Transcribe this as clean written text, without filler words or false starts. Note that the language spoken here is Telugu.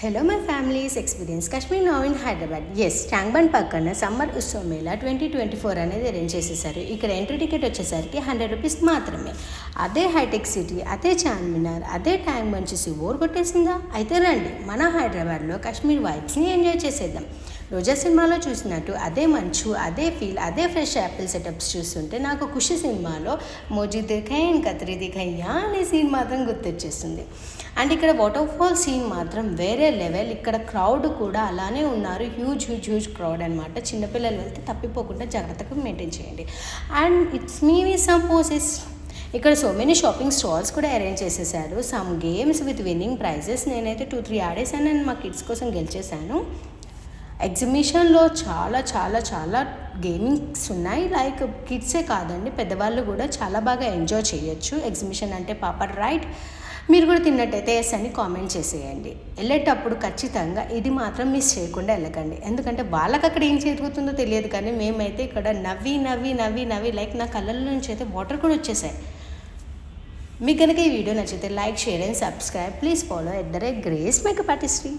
Hello my families experience Kashmir now in Hyderabad. Yes, Tank Bund పక్కన సమ్మర్ ఉత్సవ్ మేళా 2024 అనేది అరేంజ్ చేసేసారు. ఇక్కడ ఎంట్రీ టికెట్ వచ్చేసరికి 100 రూపీస్ మాత్రమే. అదే హైటెక్ సిటీ, అదే చార్మినార్, అదే ట్యాంక్ బండ్ చూసి బోర్ కొట్టేసిందా? అయితే రండి, మన హైదరాబాద్లో కాశ్మీర్ వైబ్స్ని ఎంజాయ్ చేసేద్దాం. రోజా సినిమాలో చూసినట్టు అదే మంచు, అదే ఫీల్, అదే ఫ్రెష్ యాపిల్ సెటప్స్ చూస్తుంటే నాకు ఖుషి సినిమాలో మోజీ దిఖైన్ కత్రి దిఖయ్యా అనే సీన్ మాత్రం గుర్తొచ్చేస్తుంది. అండ్ ఇక్కడ వాటర్ ఫాల్ సీన్ మాత్రం వేరే లెవెల్. ఇక్కడ క్రౌడ్ కూడా అలానే ఉన్నారు, హ్యూజ్ క్రౌడ్ అనమాట. చిన్నపిల్లలు వెళ్తే తప్పిపోకుండా జాగ్రత్తగా మెయింటైన్ చేయండి. And it's me some poses. ఇక్కడ సో మెనీ షాపింగ్ స్టాల్స్ కూడా అరేంజ్ చేసేసారు. Some games with winning prizes. నేనైతే 2-3 ఆడేసాను అండ్ మా కిడ్స్ కోసం గెలిచేసాను. ఎగ్జిబిషన్లో చాలా గేమింగ్స్ ఉన్నాయి. లైక్ కిడ్సే కాదండి, పెద్దవాళ్ళు కూడా చాలా బాగా ఎంజాయ్ చేయొచ్చు. ఎగ్జిబిషన్ అంటే పాపర్ రైట్. మీరు కూడా తిన్నట్టయితే ఎస్ అని కామెంట్ చేసేయండి. వెళ్ళేటప్పుడు ఖచ్చితంగా ఇది మాత్రం మిస్ చేయకుండా వెళ్ళకండి. ఎందుకంటే వాళ్ళకి అక్కడ ఏం జరుగుతుందో తెలియదు, కానీ మేమైతే ఇక్కడ నవ్వి లైక్ నా కళ్ళ నుంచి అయితే వాటర్ కూడా వచ్చేసాయి. మీకు కనుక ఈ వీడియో నచ్చితే like, share and subscribe. Please follow @GraceMakeup Artistry.